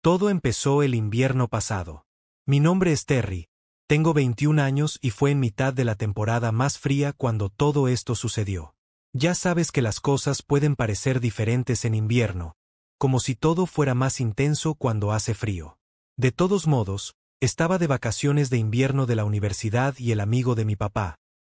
Todo empezó el invierno pasado. Mi nombre es Terry. Tengo 21 años y fue en mitad de la temporada más fría cuando todo esto sucedió. Ya sabes que las cosas pueden parecer diferentes en invierno, como si todo fuera más intenso cuando hace frío. De todos modos, estaba de vacaciones de invierno de la universidad y el amigo de mi papá,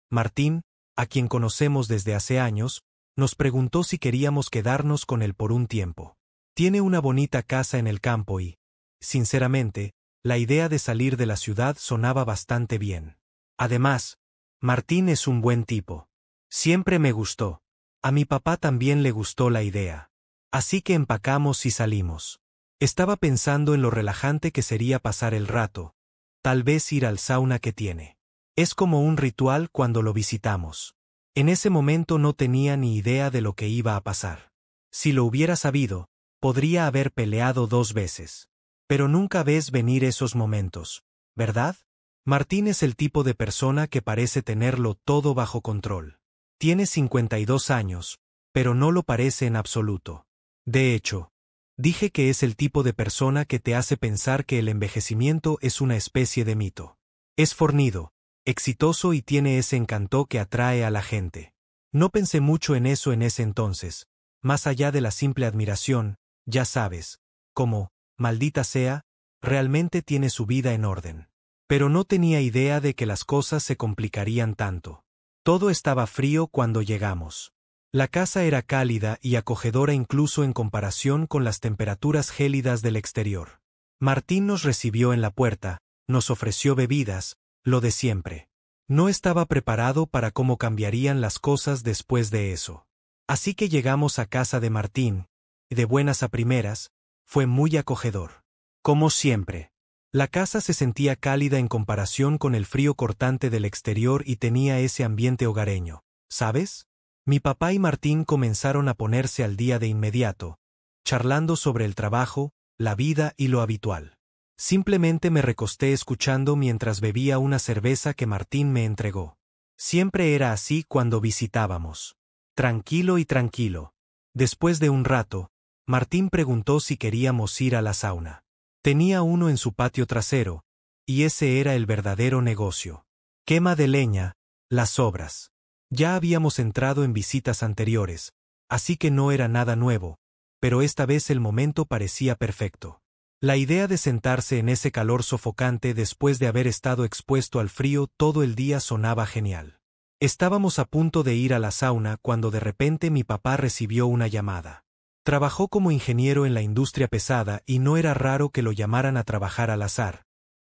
Martín, a quien conocemos desde hace años, nos preguntó si queríamos quedarnos con él por un tiempo. Tiene una bonita casa en el campo y, sinceramente, la idea de salir de la ciudad sonaba bastante bien. Además, Martín es un buen tipo. Siempre me gustó. A mi papá también le gustó la idea. Así que empacamos y salimos. Estaba pensando en lo relajante que sería pasar el rato, tal vez ir al sauna que tiene. Es como un ritual cuando lo visitamos. En ese momento no tenía ni idea de lo que iba a pasar. Si lo hubiera sabido, podría haber peleado 2 veces. Pero nunca ves venir esos momentos, ¿verdad? Martín es el tipo de persona que parece tenerlo todo bajo control. Tiene 52 años, pero no lo parece en absoluto. De hecho, dije que es el tipo de persona que te hace pensar que el envejecimiento es una especie de mito. Es fornido, exitoso y tiene ese encanto que atrae a la gente. No pensé mucho en eso en ese entonces, más allá de la simple admiración, ya sabes, como, maldita sea, realmente tiene su vida en orden. Pero no tenía idea de que las cosas se complicarían tanto. Todo estaba frío cuando llegamos. La casa era cálida y acogedora incluso en comparación con las temperaturas gélidas del exterior. Martín nos recibió en la puerta, nos ofreció bebidas, lo de siempre. No estaba preparado para cómo cambiarían las cosas después de eso. Así que llegamos a casa de Martín, y de buenas a primeras, fue muy acogedor. Como siempre. La casa se sentía cálida en comparación con el frío cortante del exterior y tenía ese ambiente hogareño, ¿sabes? Mi papá y Martín comenzaron a ponerse al día de inmediato, charlando sobre el trabajo, la vida y lo habitual. Simplemente me recosté escuchando mientras bebía una cerveza que Martín me entregó. Siempre era así cuando visitábamos. Tranquilo y tranquilo. Después de un rato, Martín preguntó si queríamos ir a la sauna. Tenía uno en su patio trasero, y ese era el verdadero negocio. Quema de leña, las obras. Ya habíamos entrado en visitas anteriores, así que no era nada nuevo, pero esta vez el momento parecía perfecto. La idea de sentarse en ese calor sofocante después de haber estado expuesto al frío todo el día sonaba genial. Estábamos a punto de ir a la sauna cuando de repente mi papá recibió una llamada. Trabajó como ingeniero en la industria pesada y no era raro que lo llamaran a trabajar al azar,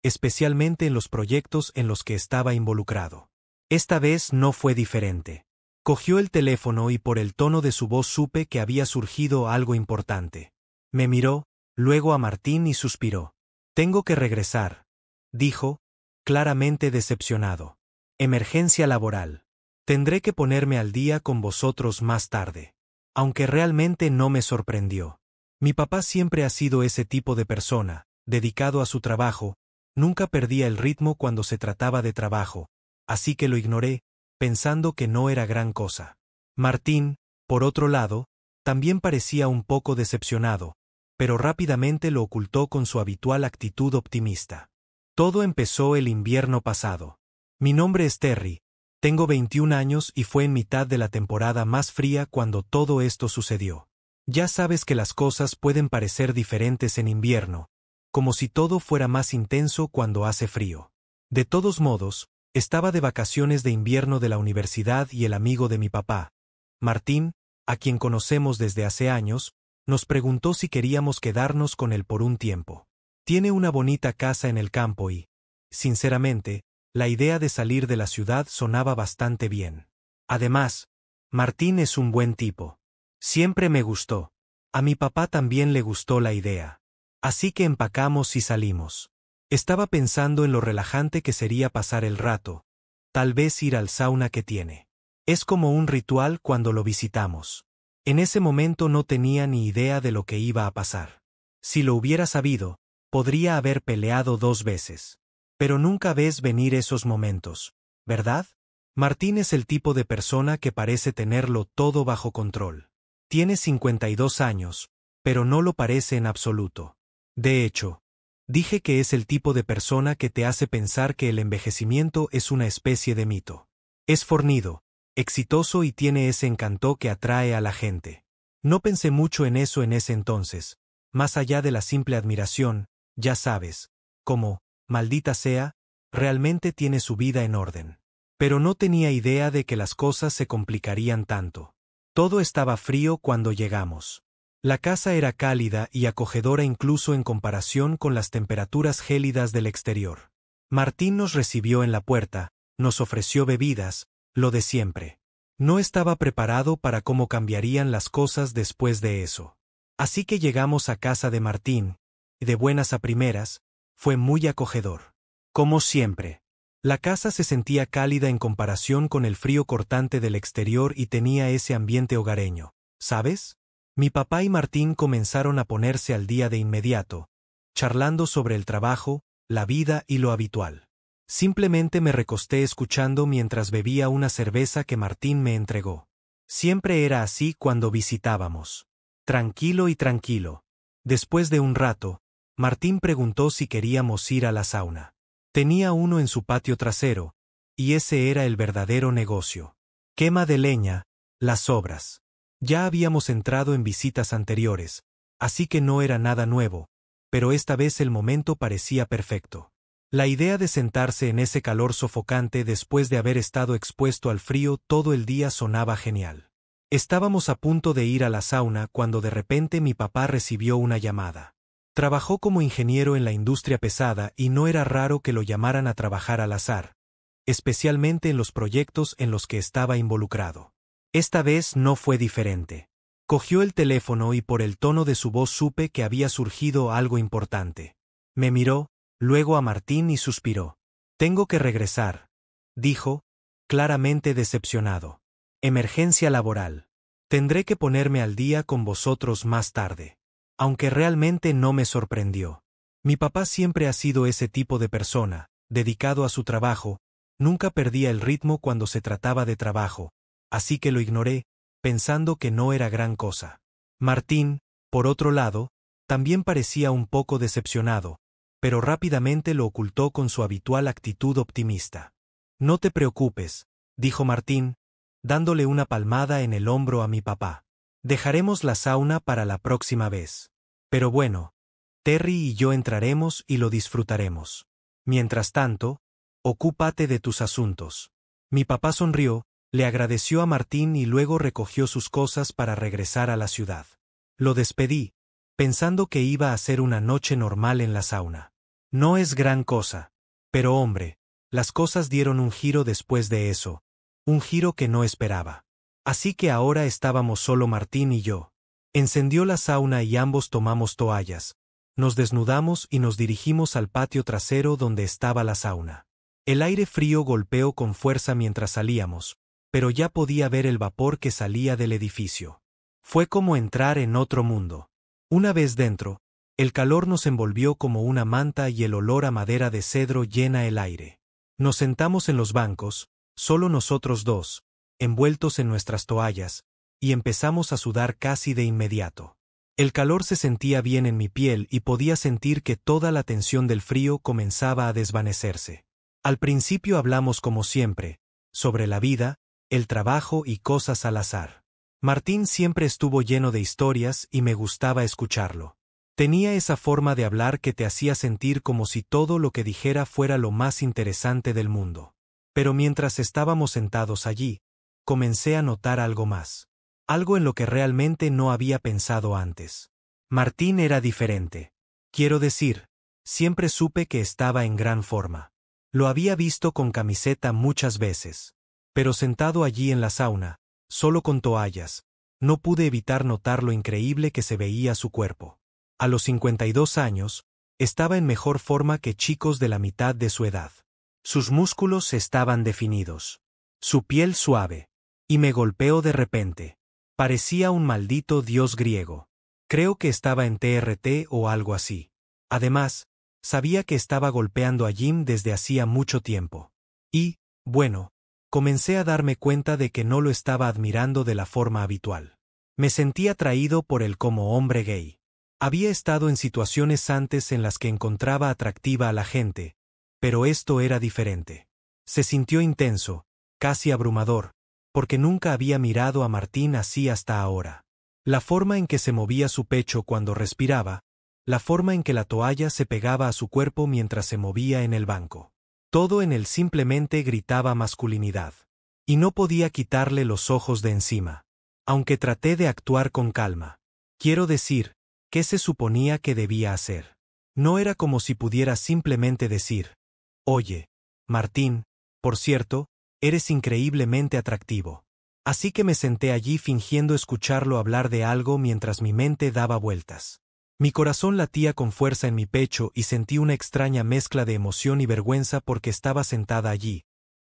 especialmente en los proyectos en los que estaba involucrado. Esta vez no fue diferente. Cogió el teléfono y por el tono de su voz supe que había surgido algo importante. Me miró, luego a Martín y suspiró. Tengo que regresar, dijo, claramente decepcionado. Emergencia laboral. Tendré que ponerme al día con vosotros más tarde. Aunque realmente no me sorprendió. Mi papá siempre ha sido ese tipo de persona, dedicado a su trabajo, nunca perdía el ritmo cuando se trataba de trabajo, así que lo ignoré, pensando que no era gran cosa. Martín, por otro lado, también parecía un poco decepcionado, pero rápidamente lo ocultó con su habitual actitud optimista. Todo empezó el invierno pasado. Mi nombre es Terry. Tengo 21 años y fue en mitad de la temporada más fría cuando todo esto sucedió. Ya sabes que las cosas pueden parecer diferentes en invierno, como si todo fuera más intenso cuando hace frío. De todos modos, estaba de vacaciones de invierno de la universidad y el amigo de mi papá, Martín, a quien conocemos desde hace años, nos preguntó si queríamos quedarnos con él por un tiempo. Tiene una bonita casa en el campo y, sinceramente, la idea de salir de la ciudad sonaba bastante bien. Además, Martín es un buen tipo. Siempre me gustó. A mi papá también le gustó la idea. Así que empacamos y salimos. Estaba pensando en lo relajante que sería pasar el rato, tal vez ir al sauna que tiene. Es como un ritual cuando lo visitamos. En ese momento no tenía ni idea de lo que iba a pasar. Si lo hubiera sabido, podría haber peleado 2 veces. Pero nunca ves venir esos momentos, ¿verdad? Martín es el tipo de persona que parece tenerlo todo bajo control. Tiene 52 años, pero no lo parece en absoluto. De hecho, dije que es el tipo de persona que te hace pensar que el envejecimiento es una especie de mito. Es fornido, exitoso y tiene ese encanto que atrae a la gente. No pensé mucho en eso en ese entonces, más allá de la simple admiración, ya sabes, como, maldita sea, realmente tiene su vida en orden. Pero no tenía idea de que las cosas se complicarían tanto. Todo estaba frío cuando llegamos. La casa era cálida y acogedora incluso en comparación con las temperaturas gélidas del exterior. Martín nos recibió en la puerta, nos ofreció bebidas, lo de siempre. No estaba preparado para cómo cambiarían las cosas después de eso. Así que llegamos a casa de Martín, y de buenas a primeras, fue muy acogedor. Como siempre. La casa se sentía cálida en comparación con el frío cortante del exterior y tenía ese ambiente hogareño, ¿sabes? Mi papá y Martín comenzaron a ponerse al día de inmediato, charlando sobre el trabajo, la vida y lo habitual. Simplemente me recosté escuchando mientras bebía una cerveza que Martín me entregó. Siempre era así cuando visitábamos. Tranquilo y tranquilo. Después de un rato, Martín preguntó si queríamos ir a la sauna. Tenía uno en su patio trasero, y ese era el verdadero negocio. Quema de leña, las obras. Ya habíamos entrado en visitas anteriores, así que no era nada nuevo, pero esta vez el momento parecía perfecto. La idea de sentarse en ese calor sofocante después de haber estado expuesto al frío todo el día sonaba genial. Estábamos a punto de ir a la sauna cuando de repente mi papá recibió una llamada. Trabajó como ingeniero en la industria pesada y no era raro que lo llamaran a trabajar al azar, especialmente en los proyectos en los que estaba involucrado. Esta vez no fue diferente. Cogió el teléfono y por el tono de su voz supe que había surgido algo importante. Me miró, luego a Martín y suspiró. Tengo que regresar, dijo, claramente decepcionado. Emergencia laboral. Tendré que ponerme al día con vosotros más tarde. Aunque realmente no me sorprendió. Mi papá siempre ha sido ese tipo de persona, dedicado a su trabajo, nunca perdía el ritmo cuando se trataba de trabajo, así que lo ignoré, pensando que no era gran cosa. Martín, por otro lado, también parecía un poco decepcionado, pero rápidamente lo ocultó con su habitual actitud optimista. No te preocupes, dijo Martín, dándole una palmada en el hombro a mi papá. Dejaremos la sauna para la próxima vez. Pero bueno, Terry y yo entraremos y lo disfrutaremos. Mientras tanto, ocúpate de tus asuntos. Mi papá sonrió, le agradeció a Martín y luego recogió sus cosas para regresar a la ciudad. Lo despedí, pensando que iba a ser una noche normal en la sauna. No es gran cosa. Pero hombre, las cosas dieron un giro después de eso, un giro que no esperaba. Así que ahora estábamos solo Martín y yo. Encendió la sauna y ambos tomamos toallas. Nos desnudamos y nos dirigimos al patio trasero donde estaba la sauna. El aire frío golpeó con fuerza mientras salíamos, pero ya podía ver el vapor que salía del edificio. Fue como entrar en otro mundo. Una vez dentro, el calor nos envolvió como una manta y el olor a madera de cedro llena el aire. Nos sentamos en los bancos, solo nosotros dos, envueltos en nuestras toallas, y empezamos a sudar casi de inmediato. El calor se sentía bien en mi piel y podía sentir que toda la tensión del frío comenzaba a desvanecerse. Al principio hablamos como siempre, sobre la vida, el trabajo y cosas al azar. Martín siempre estuvo lleno de historias y me gustaba escucharlo. Tenía esa forma de hablar que te hacía sentir como si todo lo que dijera fuera lo más interesante del mundo. Pero mientras estábamos sentados allí, comencé a notar algo más. Algo en lo que realmente no había pensado antes. Martín era diferente. Quiero decir, siempre supe que estaba en gran forma. Lo había visto con camiseta muchas veces. Pero sentado allí en la sauna, solo con toallas, no pude evitar notar lo increíble que se veía su cuerpo. A los 52 años, estaba en mejor forma que chicos de la mitad de su edad. Sus músculos estaban definidos. Su piel suave. Y me golpeó de repente. Parecía un maldito dios griego. Creo que estaba en TRT o algo así. Además, sabía que estaba golpeando a Jim desde hacía mucho tiempo. Y, bueno, comencé a darme cuenta de que no lo estaba admirando de la forma habitual. Me sentía atraído por él como hombre gay. Había estado en situaciones antes en las que encontraba atractiva a la gente, pero esto era diferente. Se sintió intenso, casi abrumador, porque nunca había mirado a Martín así hasta ahora. La forma en que se movía su pecho cuando respiraba, la forma en que la toalla se pegaba a su cuerpo mientras se movía en el banco. Todo en él simplemente gritaba masculinidad. Y no podía quitarle los ojos de encima. Aunque traté de actuar con calma. Quiero decir, ¿qué se suponía que debía hacer? No era como si pudiera simplemente decir: oye, Martín, por cierto, eres increíblemente atractivo. Así que me senté allí fingiendo escucharlo hablar de algo mientras mi mente daba vueltas. Mi corazón latía con fuerza en mi pecho y sentí una extraña mezcla de emoción y vergüenza porque estaba sentada allí,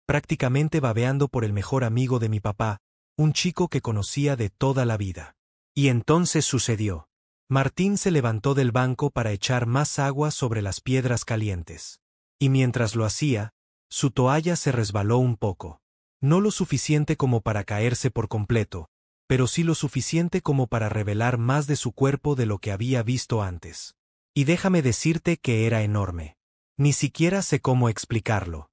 prácticamente babeando por el mejor amigo de mi papá, un chico que conocía de toda la vida. Y entonces sucedió. Martín se levantó del banco para echar más agua sobre las piedras calientes. Y mientras lo hacía, su toalla se resbaló un poco. No lo suficiente como para caerse por completo, pero sí lo suficiente como para revelar más de su cuerpo de lo que había visto antes. Y déjame decirte que era enorme. Ni siquiera sé cómo explicarlo.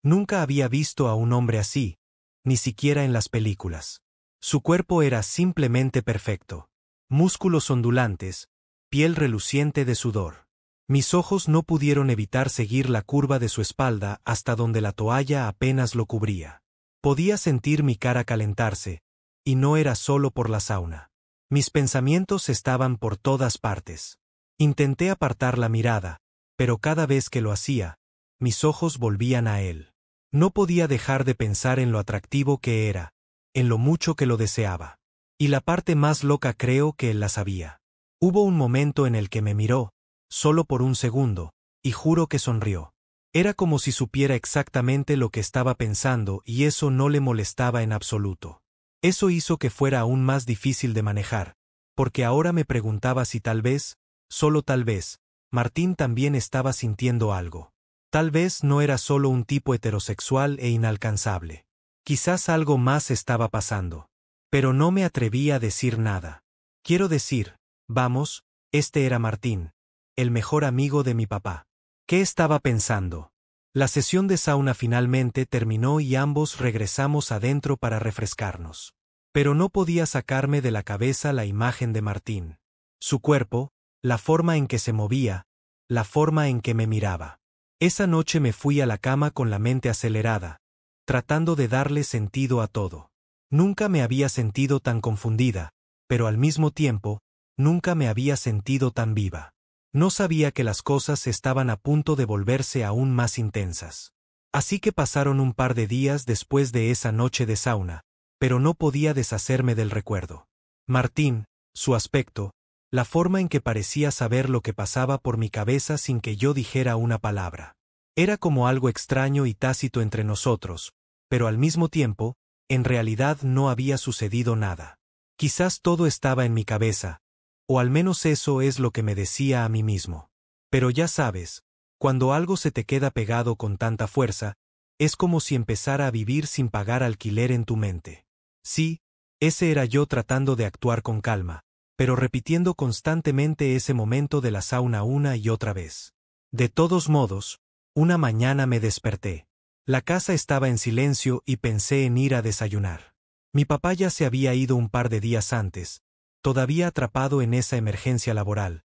Nunca había visto a un hombre así, ni siquiera en las películas. Su cuerpo era simplemente perfecto. Músculos ondulantes, piel reluciente de sudor. Mis ojos no pudieron evitar seguir la curva de su espalda hasta donde la toalla apenas lo cubría. Podía sentir mi cara calentarse, y no era solo por la sauna. Mis pensamientos estaban por todas partes. Intenté apartar la mirada, pero cada vez que lo hacía, mis ojos volvían a él. No podía dejar de pensar en lo atractivo que era, en lo mucho que lo deseaba. Y la parte más loca creo que él la sabía. Hubo un momento en el que me miró, solo por un segundo, y juro que sonrió. Era como si supiera exactamente lo que estaba pensando y eso no le molestaba en absoluto. Eso hizo que fuera aún más difícil de manejar, porque ahora me preguntaba si tal vez, solo tal vez, Martín también estaba sintiendo algo. Tal vez no era solo un tipo heterosexual e inalcanzable. Quizás algo más estaba pasando. Pero no me atreví a decir nada. Quiero decir, vamos, este era Martín, el mejor amigo de mi papá. ¿Qué estaba pensando? La sesión de sauna finalmente terminó y ambos regresamos adentro para refrescarnos. Pero no podía sacarme de la cabeza la imagen de Martín. Su cuerpo, la forma en que se movía, la forma en que me miraba. Esa noche me fui a la cama con la mente acelerada, tratando de darle sentido a todo. Nunca me había sentido tan confundida, pero al mismo tiempo, nunca me había sentido tan viva. No sabía que las cosas estaban a punto de volverse aún más intensas. Así que pasaron un par de días después de esa noche de sauna, pero no podía deshacerme del recuerdo. Martín, su aspecto, la forma en que parecía saber lo que pasaba por mi cabeza sin que yo dijera una palabra. Era como algo extraño y tácito entre nosotros, pero al mismo tiempo, en realidad no había sucedido nada. Quizás todo estaba en mi cabeza, o al menos eso es lo que me decía a mí mismo. Pero ya sabes, cuando algo se te queda pegado con tanta fuerza, es como si empezara a vivir sin pagar alquiler en tu mente. Sí, ese era yo tratando de actuar con calma, pero repitiendo constantemente ese momento de la sauna una y otra vez. De todos modos, una mañana me desperté. La casa estaba en silencio y pensé en ir a desayunar. Mi papá ya se había ido un par de días antes, todavía atrapado en esa emergencia laboral,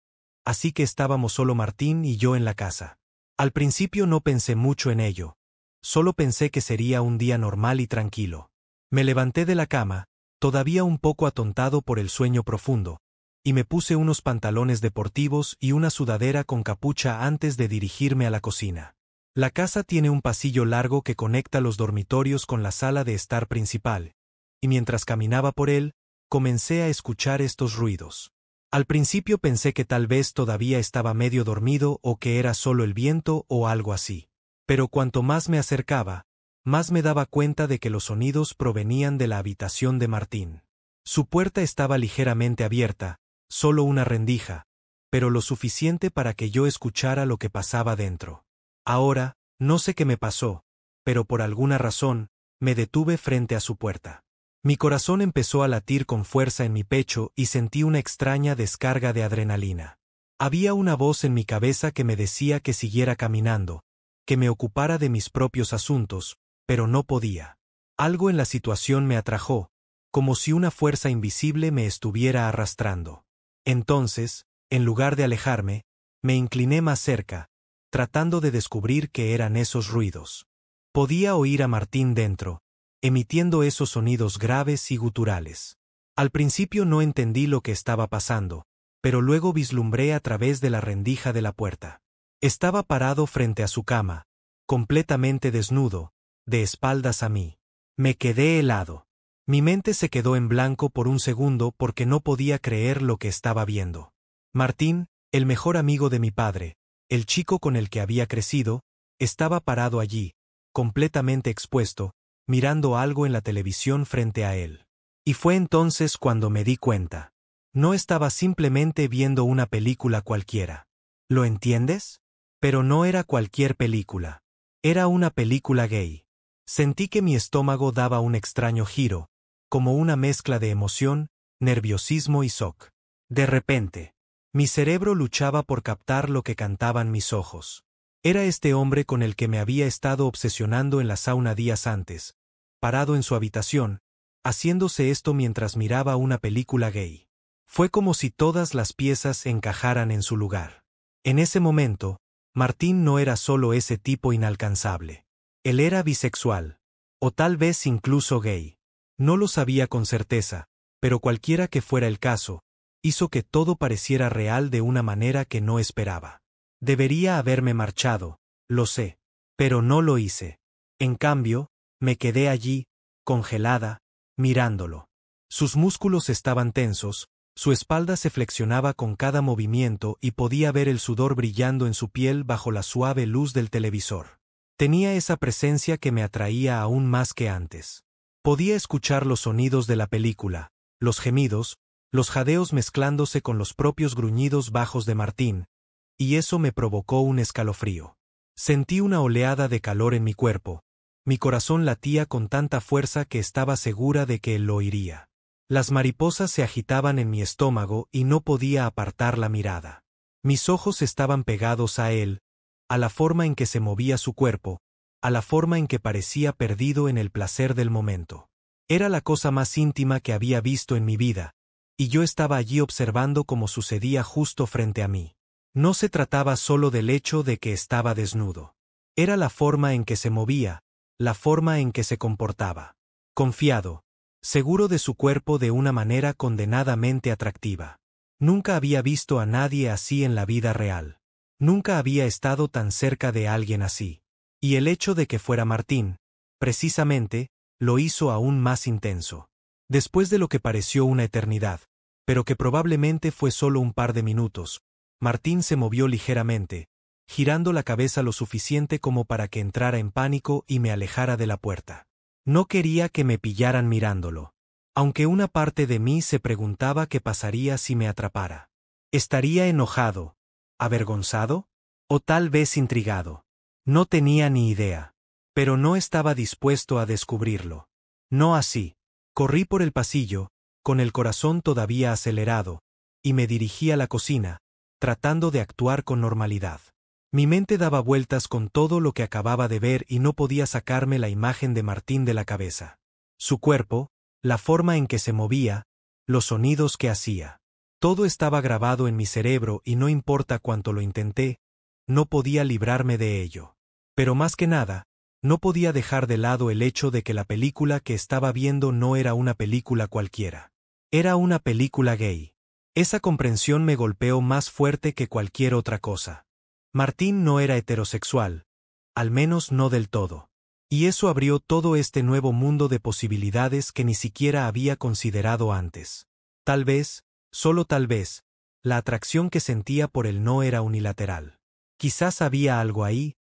así que estábamos solo Martín y yo en la casa. Al principio no pensé mucho en ello, solo pensé que sería un día normal y tranquilo. Me levanté de la cama, todavía un poco atontado por el sueño profundo, y me puse unos pantalones deportivos y una sudadera con capucha antes de dirigirme a la cocina. La casa tiene un pasillo largo que conecta los dormitorios con la sala de estar principal, y mientras caminaba por él, comencé a escuchar estos ruidos. Al principio pensé que tal vez todavía estaba medio dormido o que era solo el viento o algo así. Pero cuanto más me acercaba, más me daba cuenta de que los sonidos provenían de la habitación de Martín. Su puerta estaba ligeramente abierta, solo una rendija, pero lo suficiente para que yo escuchara lo que pasaba dentro. Ahora, no sé qué me pasó, pero por alguna razón, me detuve frente a su puerta. Mi corazón empezó a latir con fuerza en mi pecho y sentí una extraña descarga de adrenalina. Había una voz en mi cabeza que me decía que siguiera caminando, que me ocupara de mis propios asuntos, pero no podía. Algo en la situación me atrajo, como si una fuerza invisible me estuviera arrastrando. Entonces, en lugar de alejarme, me incliné más cerca, tratando de descubrir qué eran esos ruidos. Podía oír a Martín dentro, emitiendo esos sonidos graves y guturales. Al principio no entendí lo que estaba pasando, pero luego vislumbré a través de la rendija de la puerta. Estaba parado frente a su cama, completamente desnudo, de espaldas a mí. Me quedé helado. Mi mente se quedó en blanco por un segundo porque no podía creer lo que estaba viendo. Martín, el mejor amigo de mi padre, el chico con el que había crecido, estaba parado allí, completamente expuesto, mirando algo en la televisión frente a él. Y fue entonces cuando me di cuenta. No estaba simplemente viendo una película cualquiera. ¿Lo entiendes? Pero no era cualquier película. Era una película gay. Sentí que mi estómago daba un extraño giro, como una mezcla de emoción, nerviosismo y shock. De repente, mi cerebro luchaba por captar lo que cantaban mis ojos. Era este hombre con el que me había estado obsesionando en la sauna días antes, parado en su habitación, haciéndose esto mientras miraba una película gay. Fue como si todas las piezas encajaran en su lugar. En ese momento, Martín no era solo ese tipo inalcanzable. Él era bisexual, o tal vez incluso gay. No lo sabía con certeza, pero cualquiera que fuera el caso, hizo que todo pareciera real de una manera que no esperaba. Debería haberme marchado, lo sé, pero no lo hice. En cambio, me quedé allí, congelada, mirándolo. Sus músculos estaban tensos, su espalda se flexionaba con cada movimiento y podía ver el sudor brillando en su piel bajo la suave luz del televisor. Tenía esa presencia que me atraía aún más que antes. Podía escuchar los sonidos de la película, los gemidos, los jadeos mezclándose con los propios gruñidos bajos de Martín, y eso me provocó un escalofrío. Sentí una oleada de calor en mi cuerpo. Mi corazón latía con tanta fuerza que estaba segura de que él lo oiría. Las mariposas se agitaban en mi estómago y no podía apartar la mirada. Mis ojos estaban pegados a él, a la forma en que se movía su cuerpo, a la forma en que parecía perdido en el placer del momento. Era la cosa más íntima que había visto en mi vida, y yo estaba allí observando cómo sucedía justo frente a mí. No se trataba solo del hecho de que estaba desnudo. Era la forma en que se movía, la forma en que se comportaba. Confiado, seguro de su cuerpo de una manera condenadamente atractiva. Nunca había visto a nadie así en la vida real. Nunca había estado tan cerca de alguien así. Y el hecho de que fuera Martín, precisamente, lo hizo aún más intenso. Después de lo que pareció una eternidad, pero que probablemente fue solo un par de minutos, Martín se movió ligeramente, girando la cabeza lo suficiente como para que entrara en pánico y me alejara de la puerta. No quería que me pillaran mirándolo. Aunque una parte de mí se preguntaba qué pasaría si me atrapara. ¿Estaría enojado, avergonzado? ¿O tal vez intrigado? No tenía ni idea. Pero no estaba dispuesto a descubrirlo. No así. Corrí por el pasillo, con el corazón todavía acelerado, y me dirigí a la cocina, tratando de actuar con normalidad. Mi mente daba vueltas con todo lo que acababa de ver y no podía sacarme la imagen de Martín de la cabeza. Su cuerpo, la forma en que se movía, los sonidos que hacía. Todo estaba grabado en mi cerebro y no importa cuánto lo intenté, no podía librarme de ello. Pero más que nada, no podía dejar de lado el hecho de que la película que estaba viendo no era una película cualquiera. Era una película gay. Esa comprensión me golpeó más fuerte que cualquier otra cosa. Martín no era heterosexual, al menos no del todo. Y eso abrió todo este nuevo mundo de posibilidades que ni siquiera había considerado antes. Tal vez, solo tal vez, la atracción que sentía por él no era unilateral. Quizás había algo ahí,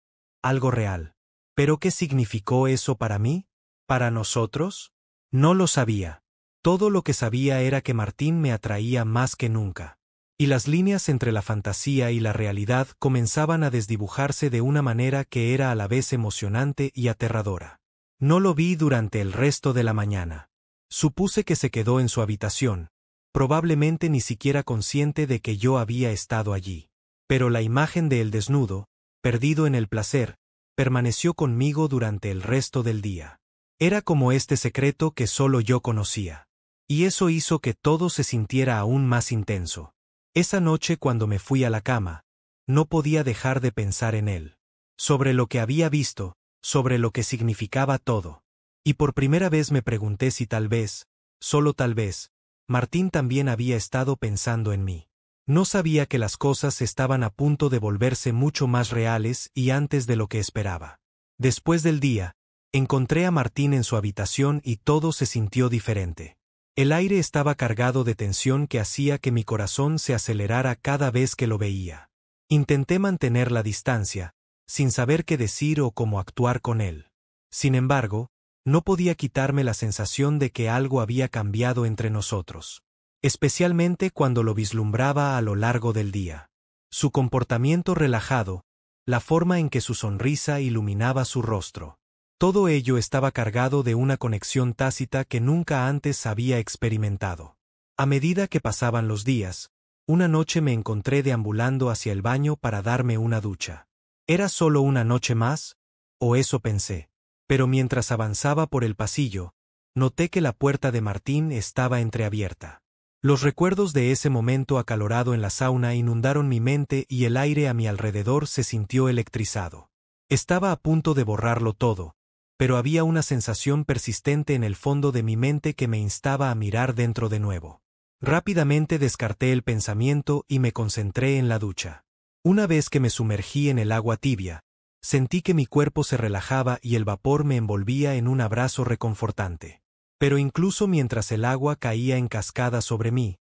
algo real. ¿Pero qué significó eso para mí? ¿Para nosotros? No lo sabía. Todo lo que sabía era que Martín me atraía más que nunca. Y las líneas entre la fantasía y la realidad comenzaban a desdibujarse de una manera que era a la vez emocionante y aterradora. No lo vi durante el resto de la mañana. Supuse que se quedó en su habitación, probablemente ni siquiera consciente de que yo había estado allí. Pero la imagen de él desnudo, perdido en el placer, permaneció conmigo durante el resto del día. Era como este secreto que solo yo conocía. Y eso hizo que todo se sintiera aún más intenso. Esa noche cuando me fui a la cama, no podía dejar de pensar en él. Sobre lo que había visto, sobre lo que significaba todo. Y por primera vez me pregunté si tal vez, solo tal vez, Martín también había estado pensando en mí. No sabía que las cosas estaban a punto de volverse mucho más reales y antes de lo que esperaba. Después del día, encontré a Martín en su habitación y todo se sintió diferente. El aire estaba cargado de tensión que hacía que mi corazón se acelerara cada vez que lo veía. Intenté mantener la distancia, sin saber qué decir o cómo actuar con él. Sin embargo, no podía quitarme la sensación de que algo había cambiado entre nosotros. Especialmente cuando lo vislumbraba a lo largo del día. Su comportamiento relajado, la forma en que su sonrisa iluminaba su rostro. Todo ello estaba cargado de una conexión tácita que nunca antes había experimentado. A medida que pasaban los días, una noche me encontré deambulando hacia el baño para darme una ducha. ¿Era solo una noche más? ¿O eso pensé? Pero mientras avanzaba por el pasillo, noté que la puerta de Martín estaba entreabierta. Los recuerdos de ese momento acalorado en la sauna inundaron mi mente y el aire a mi alrededor se sintió electrizado. Estaba a punto de borrarlo todo, pero había una sensación persistente en el fondo de mi mente que me instaba a mirar dentro de nuevo. Rápidamente descarté el pensamiento y me concentré en la ducha. Una vez que me sumergí en el agua tibia, sentí que mi cuerpo se relajaba y el vapor me envolvía en un abrazo reconfortante. Pero incluso mientras el agua caía en cascada sobre mí,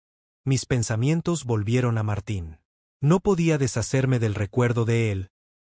mis pensamientos volvieron a Martín. No podía deshacerme del recuerdo de él,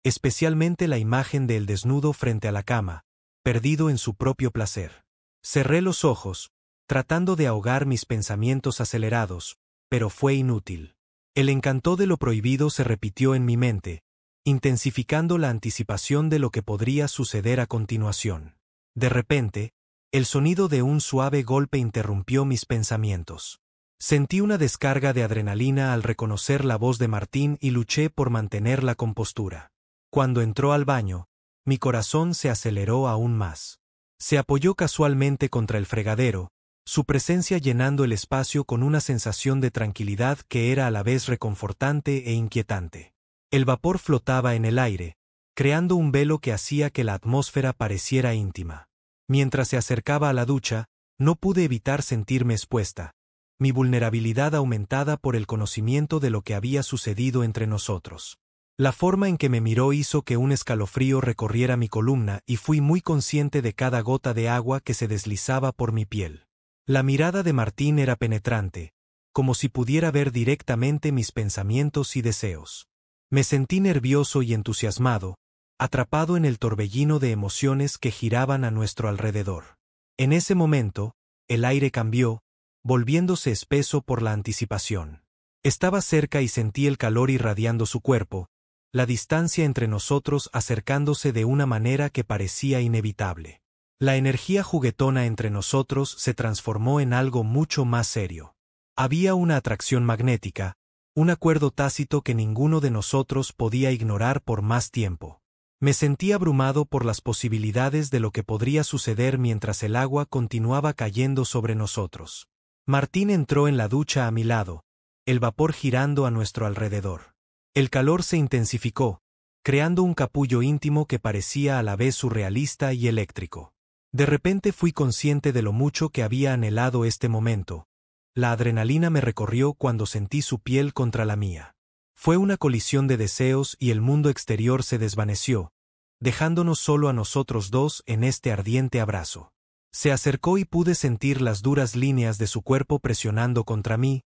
especialmente la imagen de él desnudo frente a la cama, perdido en su propio placer. Cerré los ojos, tratando de ahogar mis pensamientos acelerados, pero fue inútil. El encanto de lo prohibido se repitió en mi mente, intensificando la anticipación de lo que podría suceder a continuación. De repente, el sonido de un suave golpe interrumpió mis pensamientos. Sentí una descarga de adrenalina al reconocer la voz de Martín y luché por mantener la compostura. Cuando entró al baño, mi corazón se aceleró aún más. Se apoyó casualmente contra el fregadero, su presencia llenando el espacio con una sensación de tranquilidad que era a la vez reconfortante e inquietante. El vapor flotaba en el aire, creando un velo que hacía que la atmósfera pareciera íntima. Mientras se acercaba a la ducha, no pude evitar sentirme expuesta, mi vulnerabilidad aumentada por el conocimiento de lo que había sucedido entre nosotros. La forma en que me miró hizo que un escalofrío recorriera mi columna y fui muy consciente de cada gota de agua que se deslizaba por mi piel. La mirada de Martín era penetrante, como si pudiera ver directamente mis pensamientos y deseos. Me sentí nervioso y entusiasmado, atrapado en el torbellino de emociones que giraban a nuestro alrededor. En ese momento, el aire cambió, volviéndose espeso por la anticipación. Estaba cerca y sentí el calor irradiando su cuerpo, la distancia entre nosotros acercándose de una manera que parecía inevitable. La energía juguetona entre nosotros se transformó en algo mucho más serio. Había una atracción magnética, un acuerdo tácito que ninguno de nosotros podía ignorar por más tiempo. Me sentí abrumado por las posibilidades de lo que podría suceder mientras el agua continuaba cayendo sobre nosotros. Martín entró en la ducha a mi lado, el vapor girando a nuestro alrededor. El calor se intensificó, creando un capullo íntimo que parecía a la vez surrealista y eléctrico. De repente fui consciente de lo mucho que había anhelado este momento. La adrenalina me recorrió cuando sentí su piel contra la mía. Fue una colisión de deseos y el mundo exterior se desvaneció, dejándonos solo a nosotros dos en este ardiente abrazo. Se acercó y pude sentir las duras líneas de su cuerpo presionando contra mí,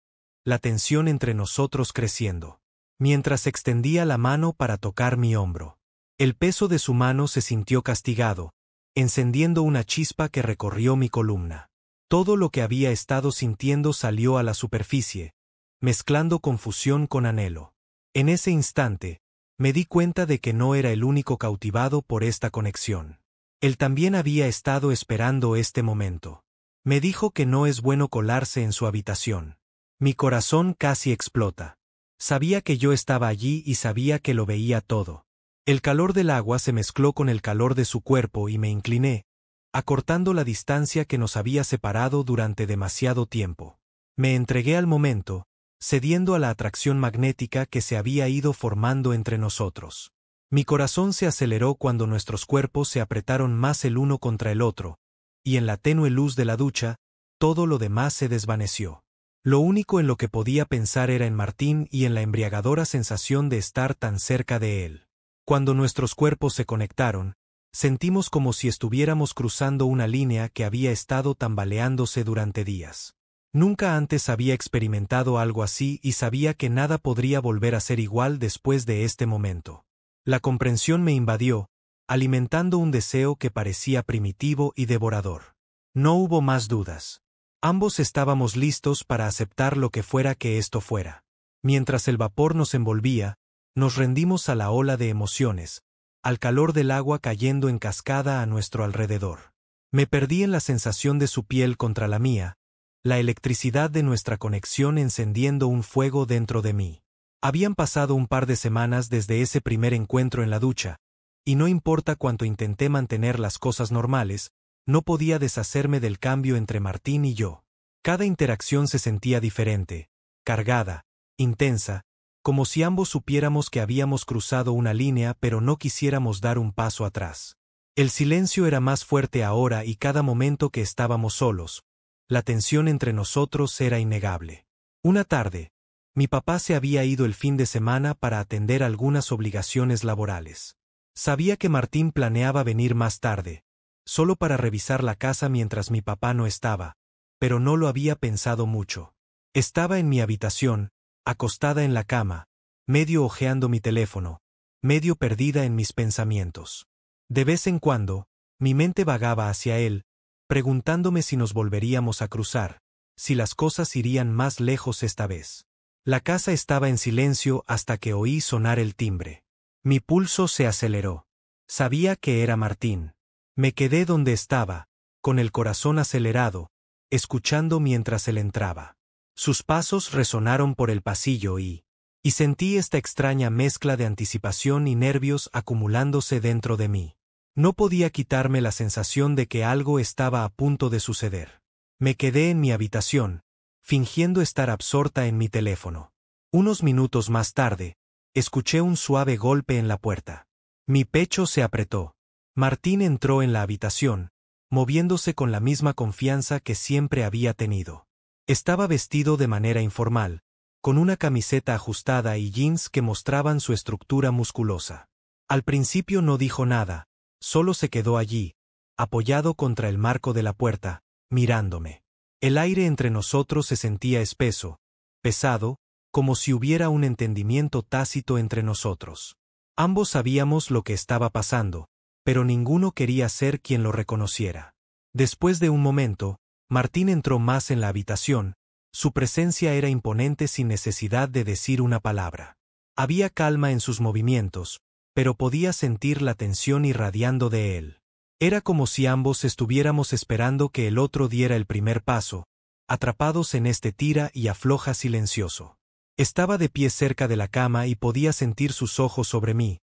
la tensión entre nosotros creciendo. Mientras extendía la mano para tocar mi hombro. El peso de su mano se sintió castigado, encendiendo una chispa que recorrió mi columna. Todo lo que había estado sintiendo salió a la superficie, mezclando confusión con anhelo. En ese instante, me di cuenta de que no era el único cautivado por esta conexión. Él también había estado esperando este momento. Me dijo que no es bueno colarse en su habitación. Mi corazón casi explota. Sabía que yo estaba allí y sabía que lo veía todo. El calor del agua se mezcló con el calor de su cuerpo y me incliné, acortando la distancia que nos había separado durante demasiado tiempo. Me entregué al momento, cediendo a la atracción magnética que se había ido formando entre nosotros. Mi corazón se aceleró cuando nuestros cuerpos se apretaron más el uno contra el otro, y en la tenue luz de la ducha, todo lo demás se desvaneció. Lo único en lo que podía pensar era en Martín y en la embriagadora sensación de estar tan cerca de él. Cuando nuestros cuerpos se conectaron, sentimos como si estuviéramos cruzando una línea que había estado tambaleándose durante días. Nunca antes había experimentado algo así y sabía que nada podría volver a ser igual después de este momento. La comprensión me invadió, alimentando un deseo que parecía primitivo y devorador. No hubo más dudas. Ambos estábamos listos para aceptar lo que fuera que esto fuera. Mientras el vapor nos envolvía, nos rendimos a la ola de emociones, al calor del agua cayendo en cascada a nuestro alrededor. Me perdí en la sensación de su piel contra la mía, la electricidad de nuestra conexión encendiendo un fuego dentro de mí. Habían pasado un par de semanas desde ese primer encuentro en la ducha, y no importa cuánto intenté mantener las cosas normales, no podía deshacerme del cambio entre Martín y yo. Cada interacción se sentía diferente, cargada, intensa, como si ambos supiéramos que habíamos cruzado una línea pero no quisiéramos dar un paso atrás. El silencio era más fuerte ahora y cada momento que estábamos solos, la tensión entre nosotros era innegable. Una tarde, mi papá se había ido el fin de semana para atender algunas obligaciones laborales. Sabía que Martín planeaba venir más tarde, solo para revisar la casa mientras mi papá no estaba, pero no lo había pensado mucho. Estaba en mi habitación, acostada en la cama, medio hojeando mi teléfono, medio perdida en mis pensamientos. De vez en cuando, mi mente vagaba hacia él, preguntándome si nos volveríamos a cruzar, si las cosas irían más lejos esta vez. La casa estaba en silencio hasta que oí sonar el timbre. Mi pulso se aceleró. Sabía que era Martín. Me quedé donde estaba, con el corazón acelerado, escuchando mientras él entraba. Sus pasos resonaron por el pasillo y sentí esta extraña mezcla de anticipación y nervios acumulándose dentro de mí. No podía quitarme la sensación de que algo estaba a punto de suceder. Me quedé en mi habitación, fingiendo estar absorta en mi teléfono. Unos minutos más tarde, escuché un suave golpe en la puerta. Mi pecho se apretó. Martín entró en la habitación, moviéndose con la misma confianza que siempre había tenido. Estaba vestido de manera informal, con una camiseta ajustada y jeans que mostraban su estructura musculosa. Al principio no dijo nada, solo se quedó allí, apoyado contra el marco de la puerta, mirándome. El aire entre nosotros se sentía espeso, pesado, como si hubiera un entendimiento tácito entre nosotros. Ambos sabíamos lo que estaba pasando, pero ninguno quería ser quien lo reconociera. Después de un momento, Martín entró más en la habitación, su presencia era imponente sin necesidad de decir una palabra. Había calma en sus movimientos, pero podía sentir la tensión irradiando de él. Era como si ambos estuviéramos esperando que el otro diera el primer paso, atrapados en este tira y afloja silencioso. Estaba de pie cerca de la cama y podía sentir sus ojos sobre mí,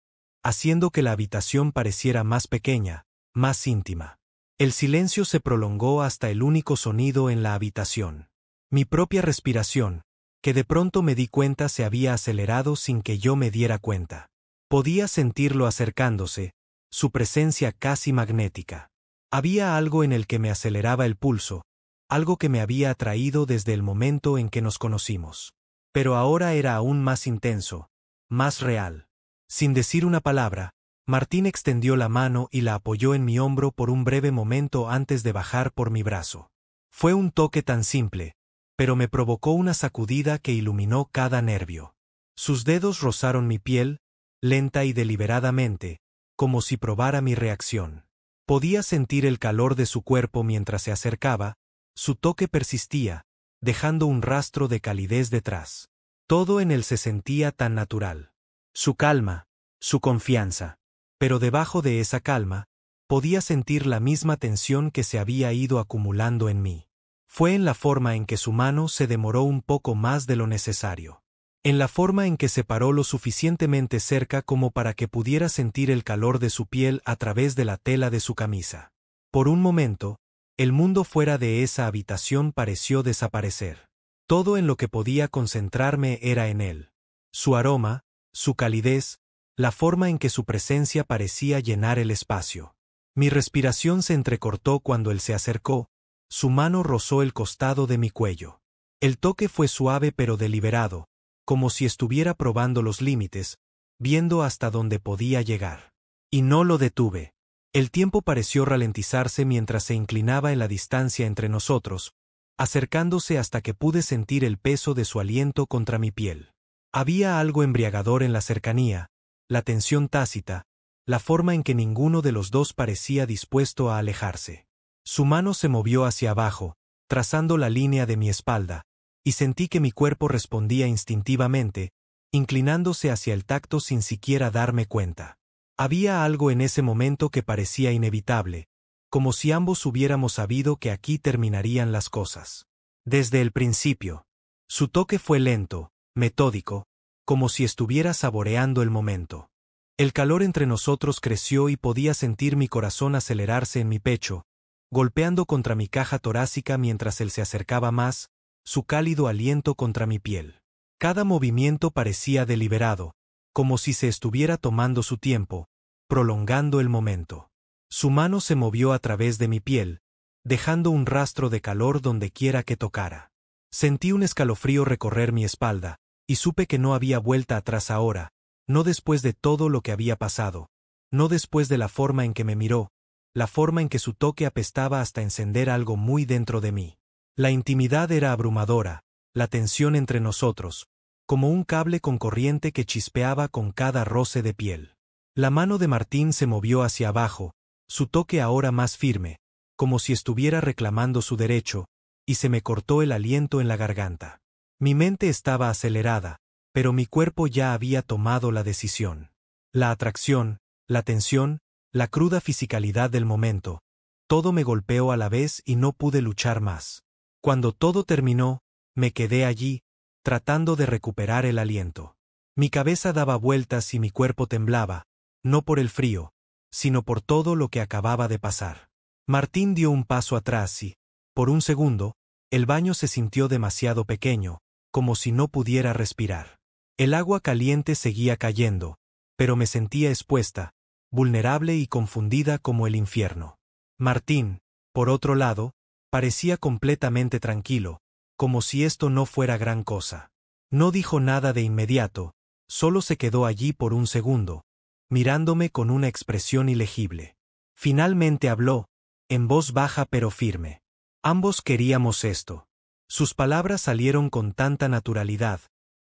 haciendo que la habitación pareciera más pequeña, más íntima. El silencio se prolongó hasta el único sonido en la habitación. Mi propia respiración, que de pronto me di cuenta se había acelerado sin que yo me diera cuenta. Podía sentirlo acercándose, su presencia casi magnética. Había algo en el que me aceleraba el pulso, algo que me había atraído desde el momento en que nos conocimos. Pero ahora era aún más intenso, más real. Sin decir una palabra, Martín extendió la mano y la apoyó en mi hombro por un breve momento antes de bajar por mi brazo. Fue un toque tan simple, pero me provocó una sacudida que iluminó cada nervio. Sus dedos rozaron mi piel, lenta y deliberadamente, como si probara mi reacción. Podía sentir el calor de su cuerpo mientras se acercaba, su toque persistía, dejando un rastro de calidez detrás. Todo en él se sentía tan natural. Su calma, su confianza. Pero debajo de esa calma, podía sentir la misma tensión que se había ido acumulando en mí. Fue en la forma en que su mano se demoró un poco más de lo necesario. En la forma en que se paró lo suficientemente cerca como para que pudiera sentir el calor de su piel a través de la tela de su camisa. Por un momento, el mundo fuera de esa habitación pareció desaparecer. Todo en lo que podía concentrarme era en él. Su aroma, su calidez, la forma en que su presencia parecía llenar el espacio. Mi respiración se entrecortó cuando él se acercó, su mano rozó el costado de mi cuello. El toque fue suave pero deliberado, como si estuviera probando los límites, viendo hasta dónde podía llegar. Y no lo detuve. El tiempo pareció ralentizarse mientras se inclinaba en la distancia entre nosotros, acercándose hasta que pude sentir el peso de su aliento contra mi piel. Había algo embriagador en la cercanía, la tensión tácita, la forma en que ninguno de los dos parecía dispuesto a alejarse. Su mano se movió hacia abajo, trazando la línea de mi espalda, y sentí que mi cuerpo respondía instintivamente, inclinándose hacia el tacto sin siquiera darme cuenta. Había algo en ese momento que parecía inevitable, como si ambos hubiéramos sabido que aquí terminarían las cosas. Desde el principio. Su toque fue lento, metódico, como si estuviera saboreando el momento. El calor entre nosotros creció y podía sentir mi corazón acelerarse en mi pecho, golpeando contra mi caja torácica mientras él se acercaba más, su cálido aliento contra mi piel. Cada movimiento parecía deliberado, como si se estuviera tomando su tiempo, prolongando el momento. Su mano se movió a través de mi piel, dejando un rastro de calor donde quiera que tocara. Sentí un escalofrío recorrer mi espalda, y supe que no había vuelta atrás ahora, no después de todo lo que había pasado, no después de la forma en que me miró, la forma en que su toque apestaba hasta encender algo muy dentro de mí. La intimidad era abrumadora, la tensión entre nosotros, como un cable con corriente que chispeaba con cada roce de piel. La mano de Martín se movió hacia abajo, su toque ahora más firme, como si estuviera reclamando su derecho, y se me cortó el aliento en la garganta. Mi mente estaba acelerada, pero mi cuerpo ya había tomado la decisión. La atracción, la tensión, la cruda fisicalidad del momento, todo me golpeó a la vez y no pude luchar más. Cuando todo terminó, me quedé allí, tratando de recuperar el aliento. Mi cabeza daba vueltas y mi cuerpo temblaba, no por el frío, sino por todo lo que acababa de pasar. Martín dio un paso atrás y, por un segundo, el baño se sintió demasiado pequeño, como si no pudiera respirar. El agua caliente seguía cayendo, pero me sentía expuesta, vulnerable y confundida como el infierno. Martín, por otro lado, parecía completamente tranquilo, como si esto no fuera gran cosa. No dijo nada de inmediato, solo se quedó allí por un segundo, mirándome con una expresión ilegible. Finalmente habló, en voz baja pero firme. Ambos queríamos esto. Sus palabras salieron con tanta naturalidad,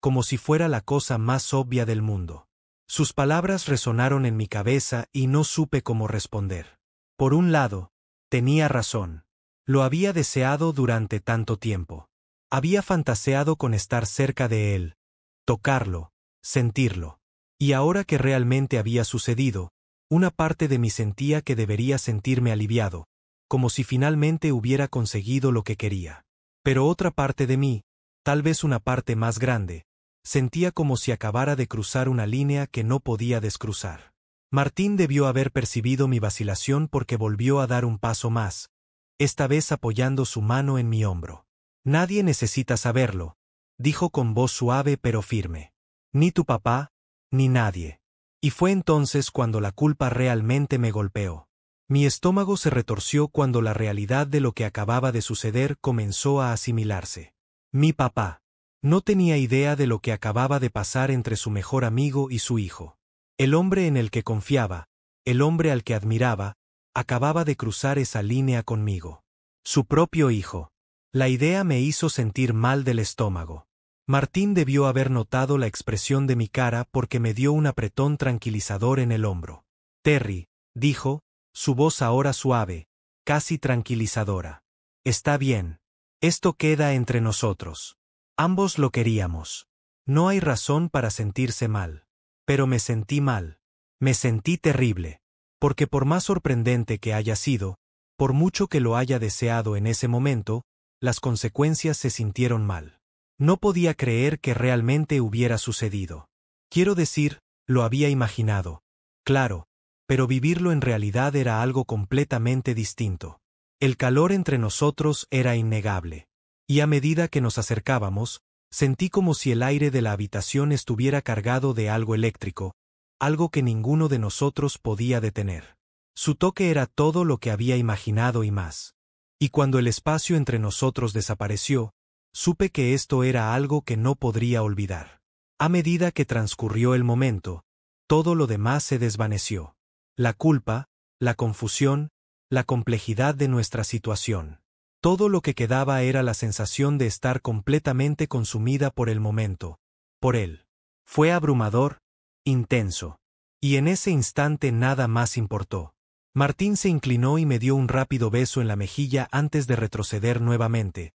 como si fuera la cosa más obvia del mundo. Sus palabras resonaron en mi cabeza y no supe cómo responder. Por un lado, tenía razón. Lo había deseado durante tanto tiempo. Había fantaseado con estar cerca de él, tocarlo, sentirlo. Y ahora que realmente había sucedido, una parte de mí sentía que debería sentirme aliviado, como si finalmente hubiera conseguido lo que quería. Pero otra parte de mí, tal vez una parte más grande, sentía como si acabara de cruzar una línea que no podía descruzar. Martín debió haber percibido mi vacilación porque volvió a dar un paso más, esta vez apoyando su mano en mi hombro. Nadie necesita saberlo, dijo con voz suave pero firme. Ni tu papá, ni nadie. Y fue entonces cuando la culpa realmente me golpeó. Mi estómago se retorció cuando la realidad de lo que acababa de suceder comenzó a asimilarse. Mi papá. No tenía idea de lo que acababa de pasar entre su mejor amigo y su hijo. El hombre en el que confiaba, el hombre al que admiraba, acababa de cruzar esa línea conmigo. Su propio hijo. La idea me hizo sentir mal del estómago. Martín debió haber notado la expresión de mi cara porque me dio un apretón tranquilizador en el hombro. Terry, dijo, su voz ahora suave, casi tranquilizadora. Está bien. Esto queda entre nosotros. Ambos lo queríamos. No hay razón para sentirse mal. Pero me sentí mal. Me sentí terrible. Porque por más sorprendente que haya sido, por mucho que lo haya deseado en ese momento, las consecuencias se sintieron mal. No podía creer que realmente hubiera sucedido. Quiero decir, lo había imaginado. Claro, pero vivirlo en realidad era algo completamente distinto. El calor entre nosotros era innegable. Y a medida que nos acercábamos, sentí como si el aire de la habitación estuviera cargado de algo eléctrico, algo que ninguno de nosotros podía detener. Su toque era todo lo que había imaginado y más. Y cuando el espacio entre nosotros desapareció, supe que esto era algo que no podría olvidar. A medida que transcurrió el momento, todo lo demás se desvaneció. La culpa, la confusión, la complejidad de nuestra situación. Todo lo que quedaba era la sensación de estar completamente consumida por el momento, por él. Fue abrumador, intenso. Y en ese instante nada más importó. Martín se inclinó y me dio un rápido beso en la mejilla antes de retroceder nuevamente,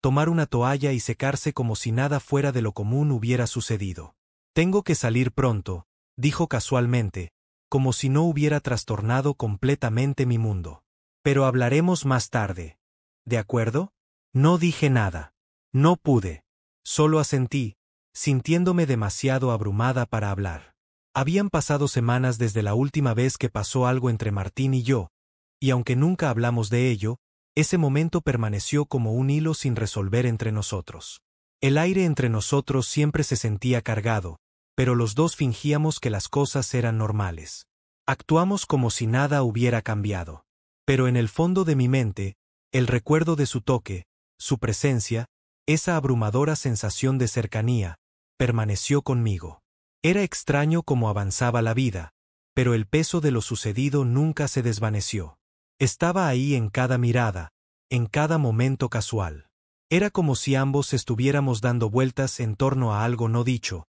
tomar una toalla y secarse como si nada fuera de lo común hubiera sucedido. Tengo que salir pronto, dijo casualmente, como si no hubiera trastornado completamente mi mundo. Pero hablaremos más tarde. ¿De acuerdo? No dije nada. No pude. Solo asentí, sintiéndome demasiado abrumada para hablar. Habían pasado semanas desde la última vez que pasó algo entre Martín y yo, y aunque nunca hablamos de ello, ese momento permaneció como un hilo sin resolver entre nosotros. El aire entre nosotros siempre se sentía cargado, pero los dos fingíamos que las cosas eran normales. Actuamos como si nada hubiera cambiado. Pero en el fondo de mi mente, el recuerdo de su toque, su presencia, esa abrumadora sensación de cercanía, permaneció conmigo. Era extraño cómo avanzaba la vida, pero el peso de lo sucedido nunca se desvaneció. Estaba ahí en cada mirada, en cada momento casual. Era como si ambos estuviéramos dando vueltas en torno a algo no dicho,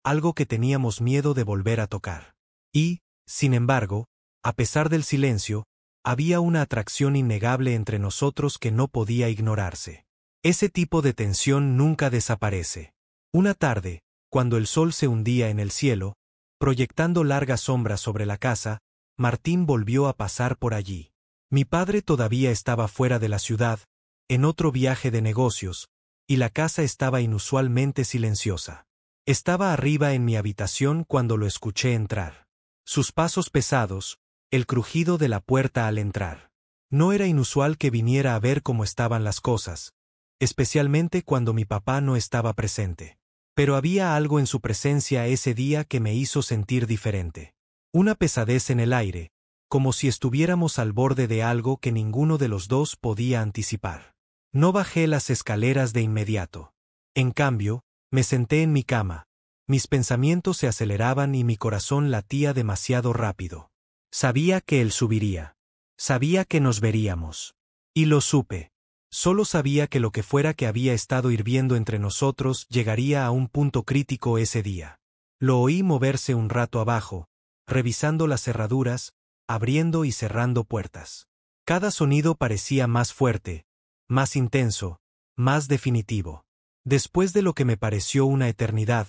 algo que teníamos miedo de volver a tocar. Y, sin embargo, a pesar del silencio, había una atracción innegable entre nosotros que no podía ignorarse. Ese tipo de tensión nunca desaparece. Una tarde, cuando el sol se hundía en el cielo, proyectando largas sombras sobre la casa, Martín volvió a pasar por allí. Mi padre todavía estaba fuera de la ciudad, en otro viaje de negocios, y la casa estaba inusualmente silenciosa. Estaba arriba en mi habitación cuando lo escuché entrar. Sus pasos pesados, el crujido de la puerta al entrar. No era inusual que viniera a ver cómo estaban las cosas, especialmente cuando mi papá no estaba presente. Pero había algo en su presencia ese día que me hizo sentir diferente. Una pesadez en el aire, como si estuviéramos al borde de algo que ninguno de los dos podía anticipar. No bajé las escaleras de inmediato. En cambio, me senté en mi cama. Mis pensamientos se aceleraban y mi corazón latía demasiado rápido. Sabía que él subiría. Sabía que nos veríamos. Y lo supe. Solo sabía que lo que fuera que había estado hirviendo entre nosotros llegaría a un punto crítico ese día. Lo oí moverse un rato abajo, revisando las cerraduras, abriendo y cerrando puertas. Cada sonido parecía más fuerte, más intenso, más definitivo. Después de lo que me pareció una eternidad,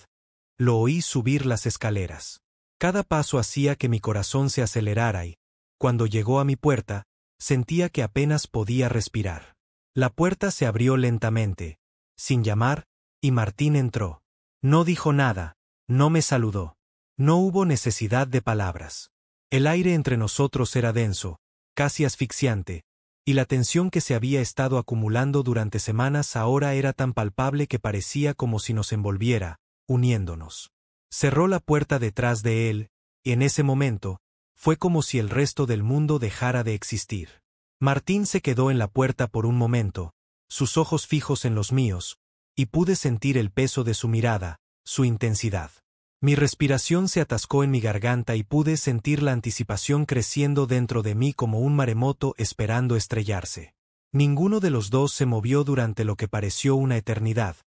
lo oí subir las escaleras. Cada paso hacía que mi corazón se acelerara y, cuando llegó a mi puerta, sentía que apenas podía respirar. La puerta se abrió lentamente, sin llamar, y Martín entró. No dijo nada, no me saludó. No hubo necesidad de palabras. El aire entre nosotros era denso, casi asfixiante, y la tensión que se había estado acumulando durante semanas ahora era tan palpable que parecía como si nos envolviera, uniéndonos. Cerró la puerta detrás de él, y en ese momento, fue como si el resto del mundo dejara de existir. Martín se quedó en la puerta por un momento, sus ojos fijos en los míos, y pude sentir el peso de su mirada, su intensidad. Mi respiración se atascó en mi garganta y pude sentir la anticipación creciendo dentro de mí como un maremoto esperando estrellarse. Ninguno de los dos se movió durante lo que pareció una eternidad,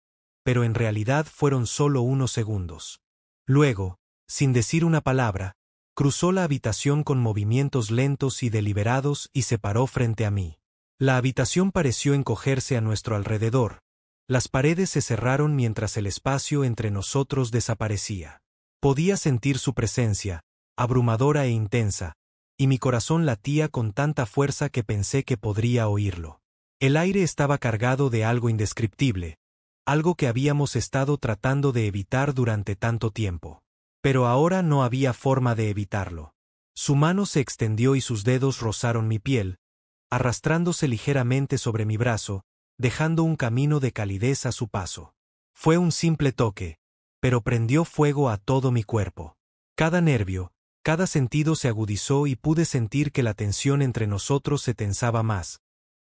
pero en realidad fueron solo unos segundos. Luego, sin decir una palabra, cruzó la habitación con movimientos lentos y deliberados y se paró frente a mí. La habitación pareció encogerse a nuestro alrededor. Las paredes se cerraron mientras el espacio entre nosotros desaparecía. Podía sentir su presencia, abrumadora e intensa, y mi corazón latía con tanta fuerza que pensé que podría oírlo. El aire estaba cargado de algo indescriptible, algo que habíamos estado tratando de evitar durante tanto tiempo. Pero ahora no había forma de evitarlo. Su mano se extendió y sus dedos rozaron mi piel, arrastrándose ligeramente sobre mi brazo, dejando un camino de calidez a su paso. Fue un simple toque, pero prendió fuego a todo mi cuerpo. Cada nervio, cada sentido se agudizó y pude sentir que la tensión entre nosotros se tensaba más,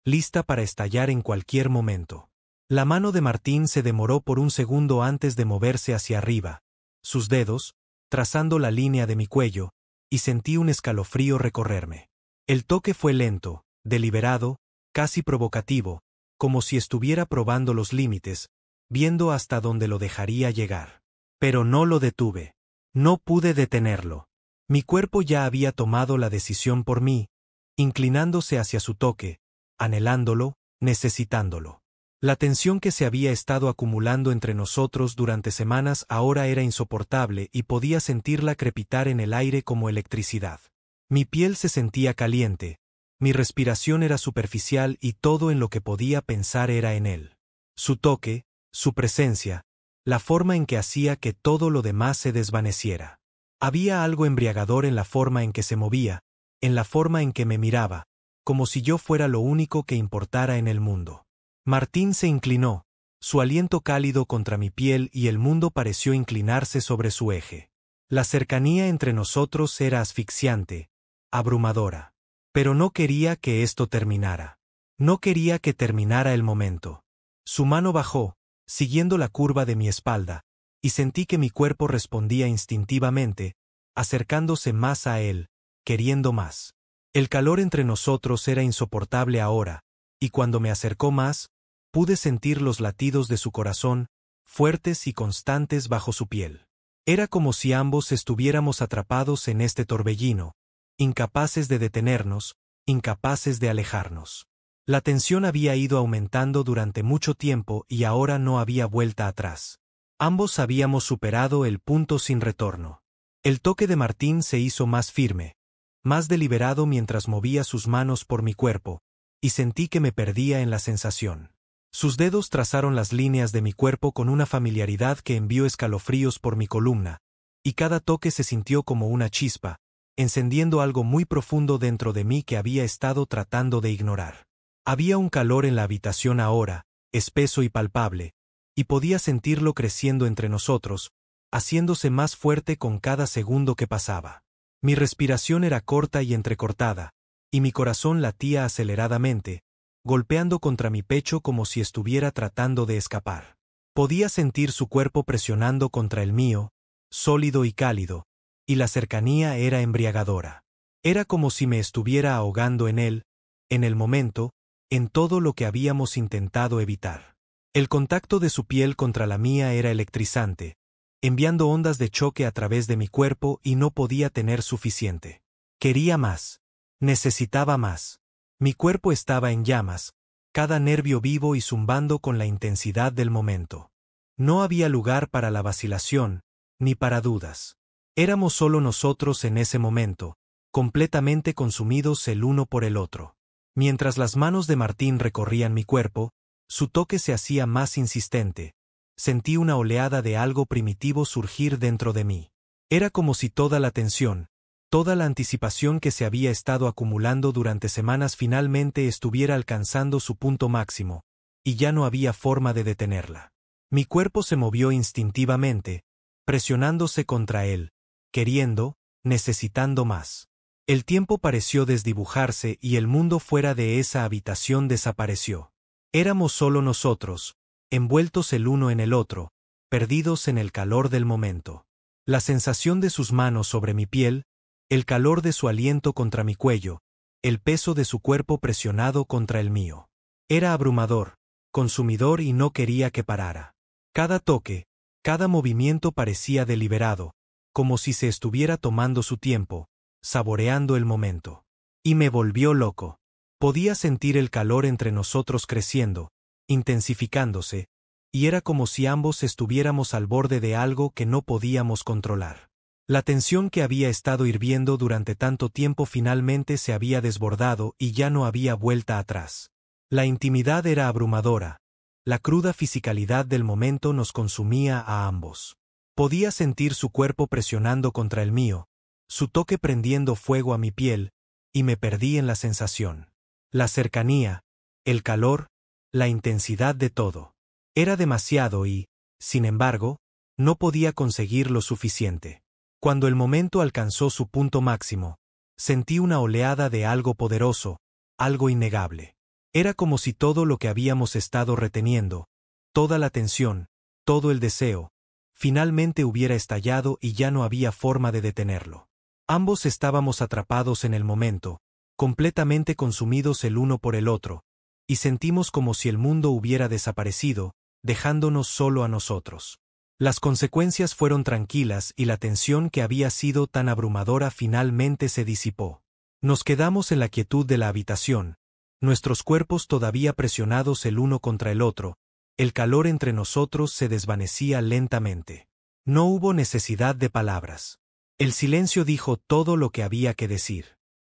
lista para estallar en cualquier momento. La mano de Martín se demoró por un segundo antes de moverse hacia arriba, sus dedos, trazando la línea de mi cuello, y sentí un escalofrío recorrerme. El toque fue lento, deliberado, casi provocativo, como si estuviera probando los límites, viendo hasta dónde lo dejaría llegar. Pero no lo detuve. No pude detenerlo. Mi cuerpo ya había tomado la decisión por mí, inclinándose hacia su toque, anhelándolo, necesitándolo. La tensión que se había estado acumulando entre nosotros durante semanas ahora era insoportable y podía sentirla crepitar en el aire como electricidad. Mi piel se sentía caliente, mi respiración era superficial y todo en lo que podía pensar era en él. Su toque, su presencia, la forma en que hacía que todo lo demás se desvaneciera. Había algo embriagador en la forma en que se movía, en la forma en que me miraba, como si yo fuera lo único que importara en el mundo. Martín se inclinó, su aliento cálido contra mi piel y el mundo pareció inclinarse sobre su eje. La cercanía entre nosotros era asfixiante, abrumadora. Pero no quería que esto terminara. No quería que terminara el momento. Su mano bajó, siguiendo la curva de mi espalda, y sentí que mi cuerpo respondía instintivamente, acercándose más a él, queriendo más. El calor entre nosotros era insoportable ahora, y cuando me acercó más, pude sentir los latidos de su corazón, fuertes y constantes bajo su piel. Era como si ambos estuviéramos atrapados en este torbellino, incapaces de detenernos, incapaces de alejarnos. La tensión había ido aumentando durante mucho tiempo y ahora no había vuelta atrás. Ambos habíamos superado el punto sin retorno. El toque de Martín se hizo más firme, más deliberado mientras movía sus manos por mi cuerpo, y sentí que me perdía en la sensación. Sus dedos trazaron las líneas de mi cuerpo con una familiaridad que envió escalofríos por mi columna, y cada toque se sintió como una chispa, encendiendo algo muy profundo dentro de mí que había estado tratando de ignorar. Había un calor en la habitación ahora, espeso y palpable, y podía sentirlo creciendo entre nosotros, haciéndose más fuerte con cada segundo que pasaba. Mi respiración era corta y entrecortada, y mi corazón latía aceleradamente, golpeando contra mi pecho como si estuviera tratando de escapar. Podía sentir su cuerpo presionando contra el mío, sólido y cálido, y la cercanía era embriagadora. Era como si me estuviera ahogando en él, en el momento, en todo lo que habíamos intentado evitar. El contacto de su piel contra la mía era electrizante, enviando ondas de choque a través de mi cuerpo y no podía tener suficiente. Quería más. Necesitaba más. Mi cuerpo estaba en llamas, cada nervio vivo y zumbando con la intensidad del momento. No había lugar para la vacilación, ni para dudas. Éramos solo nosotros en ese momento, completamente consumidos el uno por el otro. Mientras las manos de Martín recorrían mi cuerpo, su toque se hacía más insistente. Sentí una oleada de algo primitivo surgir dentro de mí. Era como si toda la tensión, toda la anticipación que se había estado acumulando durante semanas finalmente estuviera alcanzando su punto máximo, y ya no había forma de detenerla. Mi cuerpo se movió instintivamente, presionándose contra él, queriendo, necesitando más. El tiempo pareció desdibujarse y el mundo fuera de esa habitación desapareció. Éramos solo nosotros, envueltos el uno en el otro, perdidos en el calor del momento. La sensación de sus manos sobre mi piel, el calor de su aliento contra mi cuello, el peso de su cuerpo presionado contra el mío. Era abrumador, consumidor y no quería que parara. Cada toque, cada movimiento parecía deliberado, como si se estuviera tomando su tiempo, saboreando el momento. Y me volvió loco. Podía sentir el calor entre nosotros creciendo, intensificándose, y era como si ambos estuviéramos al borde de algo que no podíamos controlar. La tensión que había estado hirviendo durante tanto tiempo finalmente se había desbordado y ya no había vuelta atrás. La intimidad era abrumadora. La cruda fisicalidad del momento nos consumía a ambos. Podía sentir su cuerpo presionando contra el mío, su toque prendiendo fuego a mi piel, y me perdí en la sensación. La cercanía, el calor, la intensidad de todo. Era demasiado y, sin embargo, no podía conseguir lo suficiente. Cuando el momento alcanzó su punto máximo, sentí una oleada de algo poderoso, algo innegable. Era como si todo lo que habíamos estado reteniendo, toda la tensión, todo el deseo, finalmente hubiera estallado y ya no había forma de detenerlo. Ambos estábamos atrapados en el momento, completamente consumidos el uno por el otro, y sentimos como si el mundo hubiera desaparecido, dejándonos solo a nosotros. Las consecuencias fueron tranquilas y la tensión que había sido tan abrumadora finalmente se disipó. Nos quedamos en la quietud de la habitación, nuestros cuerpos todavía presionados el uno contra el otro, el calor entre nosotros se desvanecía lentamente. No hubo necesidad de palabras. El silencio dijo todo lo que había que decir.